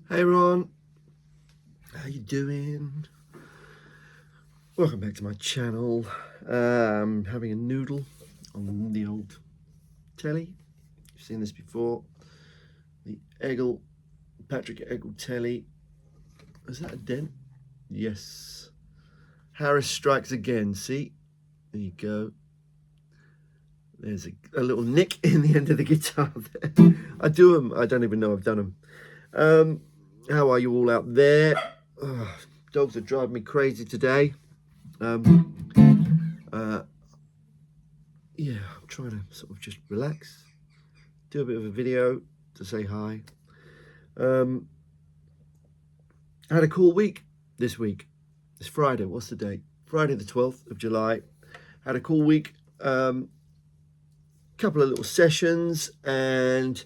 Hey Ron, how you doing? Welcome back to my channel. Having a noodle on the old telly. You've seen this before. The Patrick Eggle telly. Is that a dent? Yes. Harris strikes again. See? There you go. There's a little nick in the end of the guitar there. I do them. I don't even know I've done them. How are you all out there? Oh, dogs are driving me crazy today. Yeah, I'm trying to sort of just relax, do a bit of a video to say hi. I had a cool week this week. It's Friday. What's the date? Friday the 12th of July. Had a cool week. Couple of little sessions, and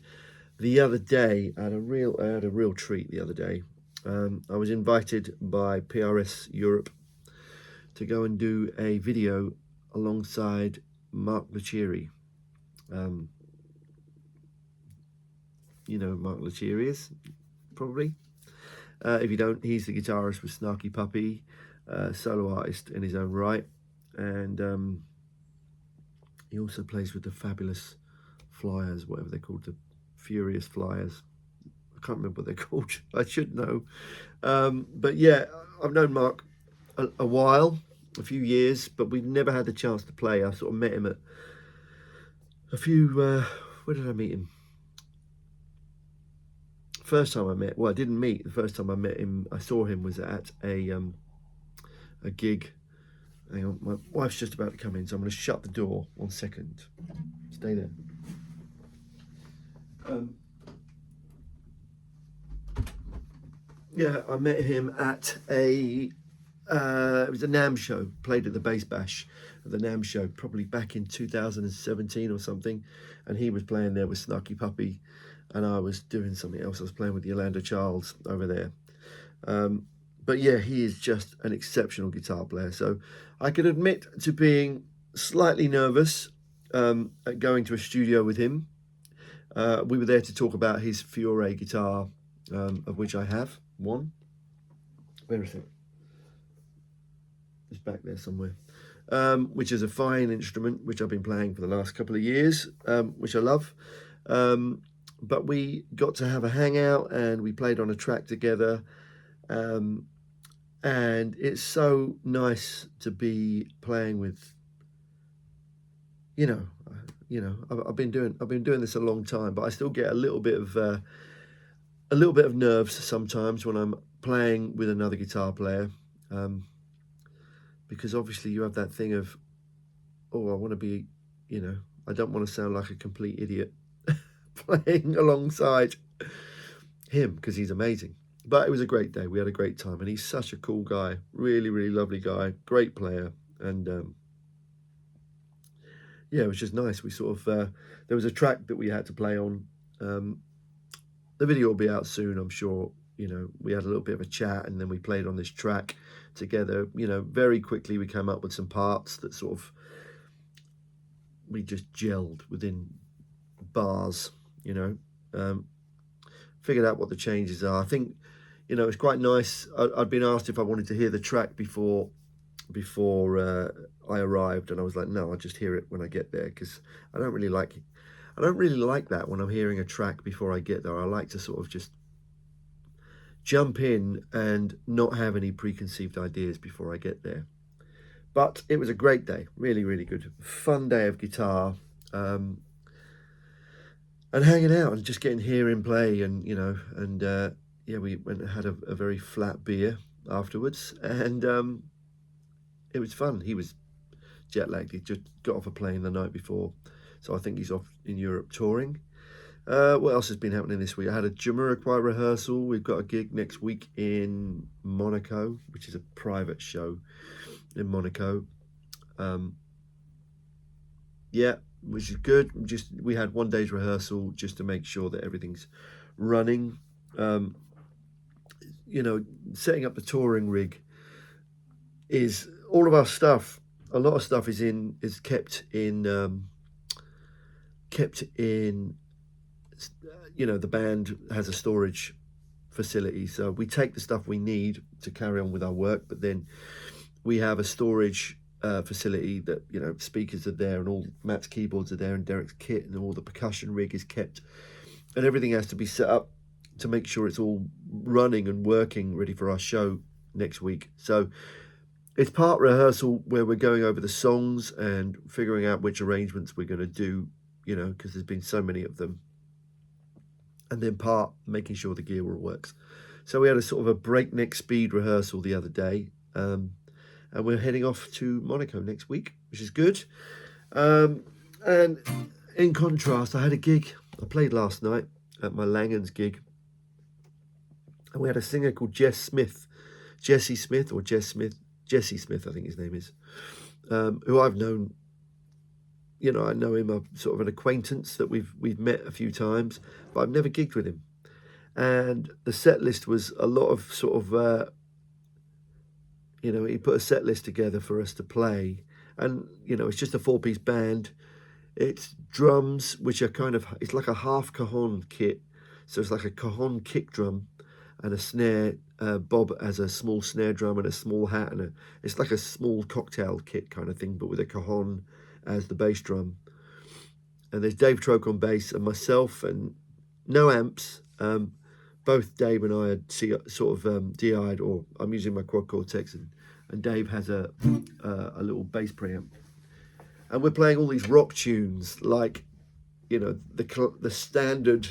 the other day I had a real treat. The other day, I was invited by PRS Europe to go and do a video alongside Mark Lettieri. You know who Mark Lettieri is, probably. If you don't, he's the guitarist with Snarky Puppy, solo artist in his own right, and he also plays with the Fabulous Flyers, whatever they're called, the Furious Flyers. I can't remember what they're called. I should know. But yeah, I've known Mark a while, a few years, but we've never had the chance to play. I sort of met him at a few, where did I meet him? First time I met, well, I didn't meet. The first time I met him, I saw him was at a gig. Hang on, my wife's just about to come in, so I'm going to shut the door 1 second. Stay there. Yeah, I met him at it was a NAMM show, played at the Bass Bash at the NAMM show, probably back in 2017 or something, and he was playing there with Snarky Puppy, and I was doing something else. I was playing with Yolanda Childs over there. But yeah, he is just an exceptional guitar player. So I can admit to being slightly nervous at going to a studio with him. We were there to talk about his Fiore guitar, of which I have one. Where is it? It's back there somewhere. Which is a fine instrument, which I've been playing for the last couple of years, which I love. But we got to have a hangout and we played on a track together. And it's so nice to be playing with, you know, I've been doing this a long time, but I still get a little bit of nerves sometimes when I'm playing with another guitar player, because obviously you have that thing of, oh, I want to be, I don't want to sound like a complete idiot playing alongside him, because he's amazing. But it was a great day. We had a great time, and he's such a cool guy. Really, really lovely guy. Great player, and yeah, it was just nice. We sort of there was a track that we had to play on. Um, the video will be out soon, I'm sure. You know, we had a little bit of a chat, and then we played on this track together. You know, very quickly we came up with some parts that sort of we just gelled within bars. You know, figured out what the changes are. I think, you know, it's quite nice. I'd been asked if I wanted to hear the track before I arrived, and I was like, no, I'll just hear it when I get there, because I don't really like that when I'm hearing a track before I get there. I like to sort of just jump in and not have any preconceived ideas before I get there. But it was a great day, really, really good, fun day of guitar, and hanging out and just getting here and play, and you know, and yeah, we went and had a very flat beer afterwards, and it was fun. He was jet lagged. He just got off a plane the night before, so I think he's off in Europe touring. What else has been happening this week? I had a Jamiroquai rehearsal. We've got a gig next week in Monaco, which is a private show in Monaco. Yeah, which is good. We had one day's rehearsal just to make sure that everything's running. You know, setting up the touring rig is all of our stuff. A lot of stuff is kept in you know, the band has a storage facility, so we take the stuff we need to carry on with our work, but then we have a storage facility that, you know, speakers are there, and all Matt's keyboards are there, and Derek's kit, and all the percussion rig is kept, and everything has to be set up to make sure it's all running and working, ready for our show next week. So it's part rehearsal where we're going over the songs and figuring out which arrangements we're going to do, you know, because there's been so many of them, and then part making sure the gear all works. So we had a sort of a breakneck speed rehearsal the other day, and we're heading off to Monaco next week, which is good. And in contrast, I had a gig. I played last night at my Langens gig, and we had a singer called Jesse Smith, I think his name is, who I've known. You know, I know him, I'm sort of an acquaintance that we've met a few times, but I've never gigged with him. And the set list was a lot of sort of, you know, he put a set list together for us to play. And, you know, it's just a 4-piece band. It's drums, which are kind of, it's like a half cajon kit. So it's like a cajon kick drum and a snare. Bob has a small snare drum and a small hat, and it's like a small cocktail kit kind of thing, but with a cajon as the bass drum. And there's Dave Troke on bass, and myself, and no amps. Both Dave and I had sort of DI'd, or I'm using my quad Cortex, and Dave has a little bass preamp. And we're playing all these rock tunes, like, you know, the standard,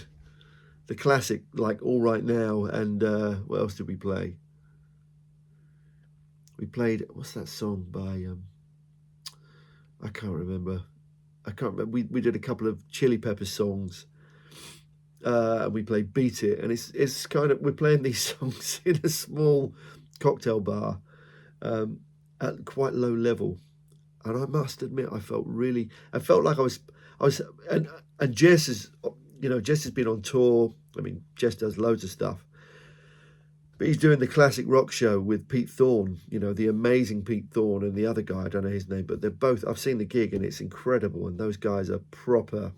the classic, like All Right Now, and what else did we play? We played, what's that song by, I can't remember. We did a couple of Chili Peppers songs. We played Beat It, and it's kind of, we're playing these songs in a small cocktail bar at quite low level, and I must admit I felt like I was and Jess is, you know, Jess has been on tour. I mean, Jess does loads of stuff, but he's doing the classic rock show with Pete Thorne, you know, the amazing Pete Thorne, and the other guy, I don't know his name, but they're both, I've seen the gig and it's incredible, and those guys are proper,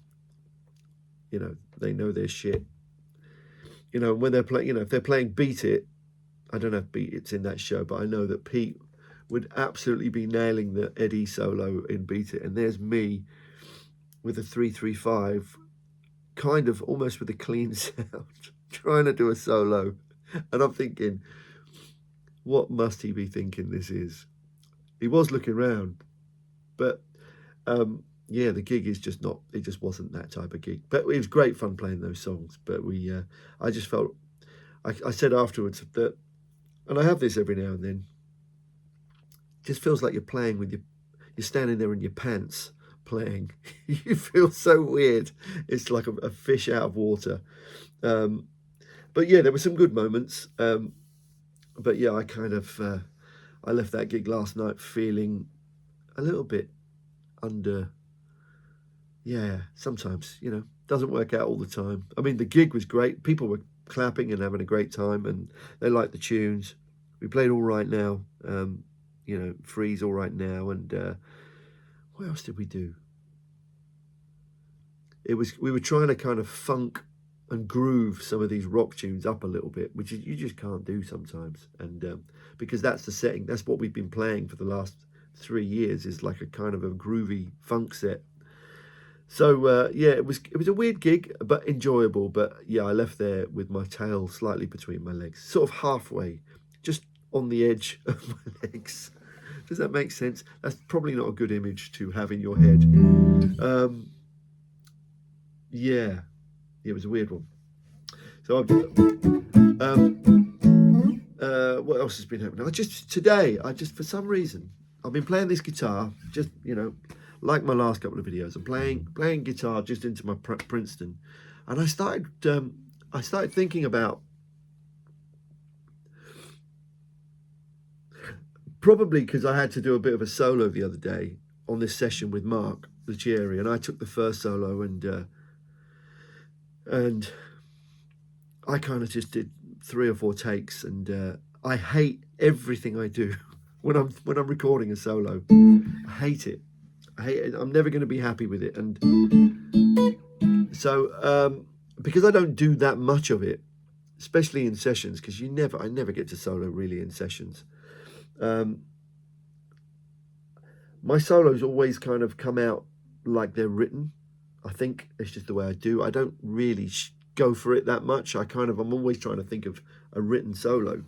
you know, they know their shit. You know, when they're playing, you know, if they're playing Beat It, I don't know if Beat It's in that show, but I know that Pete would absolutely be nailing the Eddie solo in Beat It, and there's me with a 3-3-5, kind of almost with a clean sound, trying to do a solo. And I'm thinking, what must he be thinking this is? He was looking around, but yeah, the gig is just not, it just wasn't that type of gig. But it was great fun playing those songs. But I just felt, I said afterwards that, and I have this every now and then, it just feels like you're playing with you're standing there in your pants playing. You feel so weird. It's like a fish out of water. But yeah, there were some good moments. But yeah, I kind of, I left that gig last night feeling a little bit under yeah, sometimes, doesn't work out all the time. I mean, the gig was great. People were clapping and having a great time, and they liked the tunes. We played All Right Now, Freeze All Right Now, and what else did we do? We were trying to kind of funk and groove some of these rock tunes up a little bit, which you just can't do sometimes, and because that's the setting, that's what we've been playing for the last 3 years, is like a kind of a groovy funk set. So yeah, it was a weird gig, but enjoyable. But yeah, I left there with my tail slightly between my legs, sort of halfway, just on the edge of my legs. Does that make sense? That's probably not a good image to have in your head. Yeah, it was a weird one. So what else has been happening? I just for some reason I've been playing this guitar, just like my last couple of videos. I'm playing guitar just into my Princeton, and I started thinking about, probably because I had to do a bit of a solo the other day on this session with Mark Lettieri, and I took the first solo, and I kind of just did 3 or 4 takes, and I hate everything I do when I'm recording a solo. I hate it. I'm never going to be happy with it, and so because I don't do that much of it, especially in sessions, because I never get to solo really in sessions. My solos always kind of come out like they're written. I think it's just the way I do. I don't really go for it that much. I'm always trying to think of a written solo.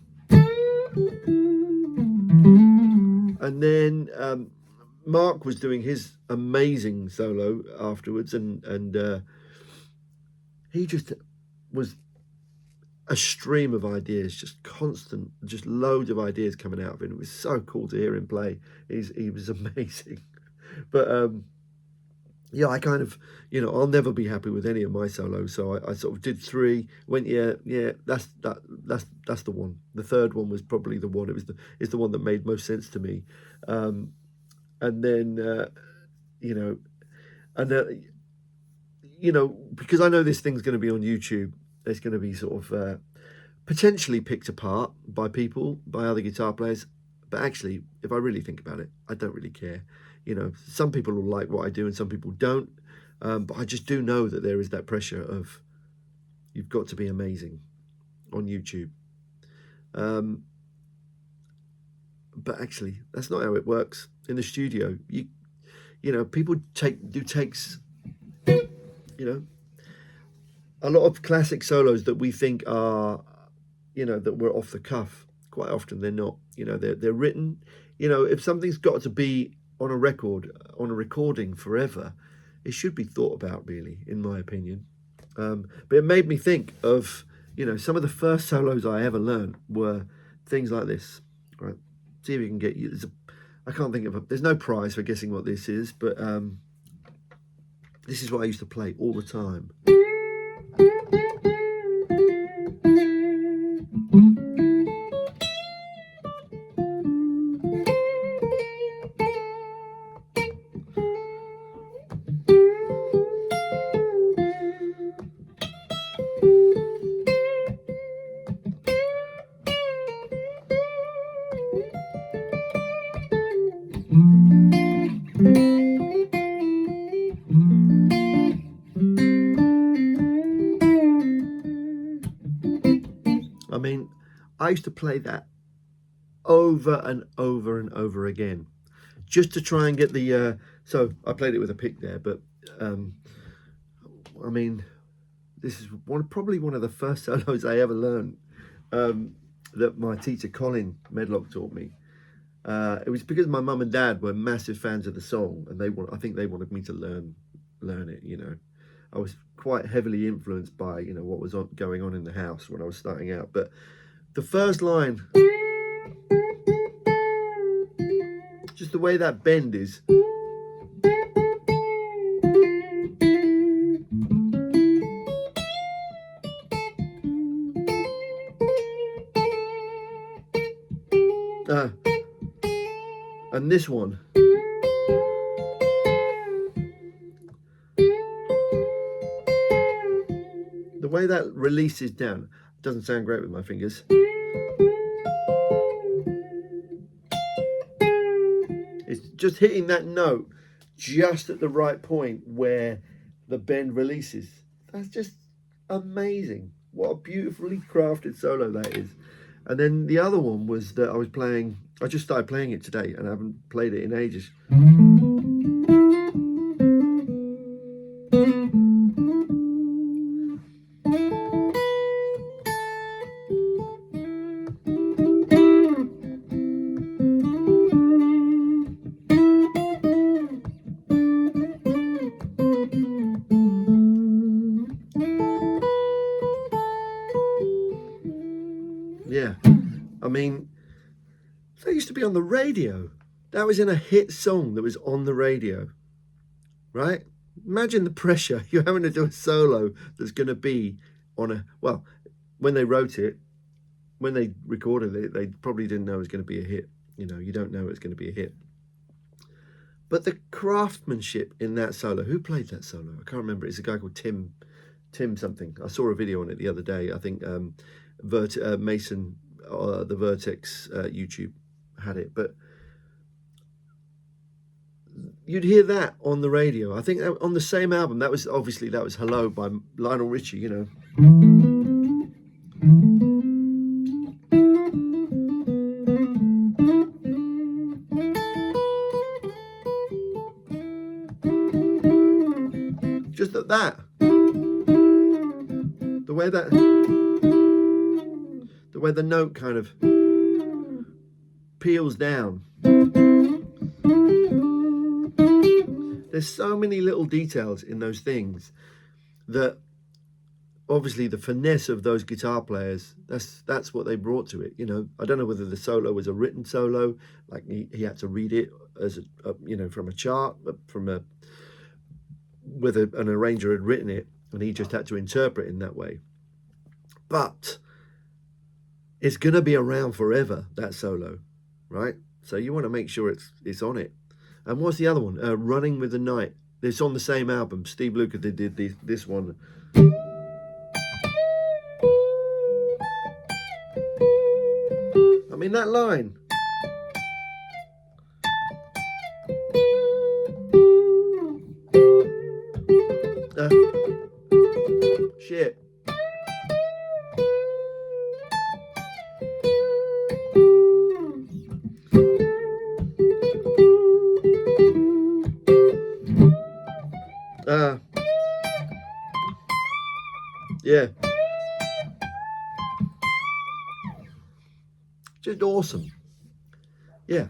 And then Mark was doing his amazing solo afterwards, and he just was a stream of ideas, just constant, just loads of ideas coming out of it. It was so cool to hear him play. He was amazing. But yeah, I kind of, I'll never be happy with any of my solos. So I sort of did 3. Went, yeah, that's the one. The third one was probably the one. It's the one that made most sense to me. And then because I know this thing's going to be on YouTube, it's going to be sort of potentially picked apart by other guitar players. But actually, if I really think about it, I don't really care. Some people will like what I do and some people don't. But I just do know that there is that pressure of, you've got to be amazing on YouTube. But actually, that's not how it works in the studio. People do takes. A lot of classic solos that we think are, that were off the cuff. Quite often they're not. They're written. If something's got to be on a recording forever, it should be thought about, really, in my opinion. But it made me think of, some of the first solos I ever learned were things like this. Right? See if you can get you. I can't think of there's no prize for guessing what this is, but this is what I used to play all the time. I mean, I used to play that over and over and over again, just to try and get the. So I played it with a pick there, but I mean, this is probably one of the first solos I ever learned, that my teacher Colin Medlock taught me. It was because my mum and dad were massive fans of the song, and I think they wanted me to learn it. I was quite heavily influenced by what was going on in the house when I was starting out. But the first line, just the way that bend is. And this one. the way that releases down, doesn't sound great with my fingers. It's just hitting that note just at the right point where the bend releases. That's just amazing. What a beautifully crafted solo that is. And then the other one was that I just started playing it today and I haven't played it in ages. Yeah, I mean, that used to be on the radio. That was in a hit song that was on the radio, right? Imagine the pressure. You're having to do a solo that's going to be on a, well, when they wrote it, when they recorded it, they probably didn't know it was going to be a hit. You know, you don't know it's going to be a hit. But the craftsmanship in that solo, who played that solo? I can't remember. It's a guy called Tim something. I saw a video on it the other day. I think Mason, the Vertex YouTube had it. But you'd hear that on the radio. I think on the same album, that was Hello by Lionel Richie, you know. Just that. The way the note kind of peels down. There's so many little details in those things that obviously the finesse of those guitar players, that's what they brought to it. You know, I don't know whether the solo was a written solo, like he had to read it as you know, from a chart, whether an arranger had written it and he just had to interpret in that way. But it's going to be around forever, that solo, right? So you want to make sure it's on it. And what's the other one? Running with the Night. It's on the same album. Steve Lukather did this one. I mean, that line. Shit. Yeah. Just awesome. Yeah.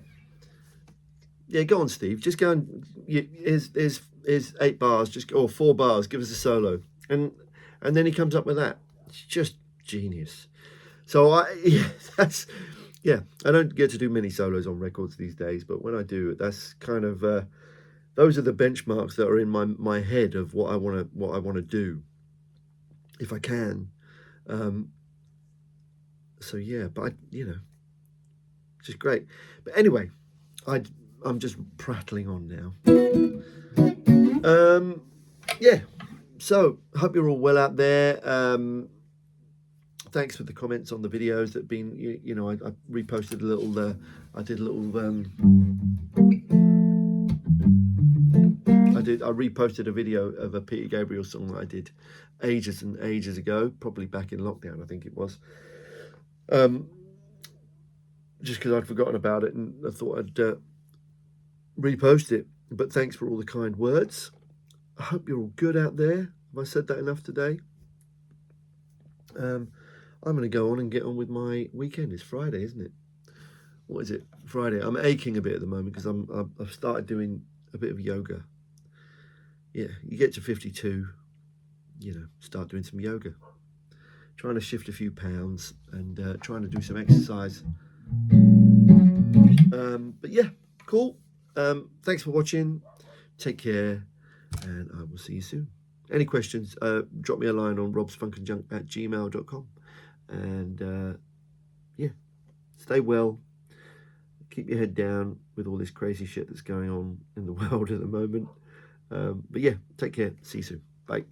Yeah, go on, Steve. Just go and here's 8 bars, or 4 bars, give us a solo. And then he comes up with that. It's just genius. So I don't get to do many solos on records these days, but when I do, that's kind of those are the benchmarks that are in my head of what I want to do, if I can. So yeah, but just great. But anyway, I'm just prattling on now. Yeah. So hope you're all well out there. Thanks for the comments on the videos that have been, I reposted a little, I reposted a video of a Peter Gabriel song that I did ages and ages ago, probably back in lockdown, I think it was. Just because I'd forgotten about it and I thought I'd repost it. But thanks for all the kind words. I hope you're all good out there. Have I said that enough today? I'm going to go on and get on with my weekend. It's Friday, isn't it? What is it? Friday. I'm aching a bit at the moment because I've started doing a bit of yoga. Yeah, you get to 52, start doing some yoga. Trying to shift a few pounds and trying to do some exercise. But yeah, cool. Thanks for watching. Take care, and I will see you soon. Any questions, drop me a line on robsfunkandjunk@gmail.com. And yeah, stay well. Keep your head down with all this crazy shit that's going on in the world at the moment. But yeah, take care. See you soon. Bye.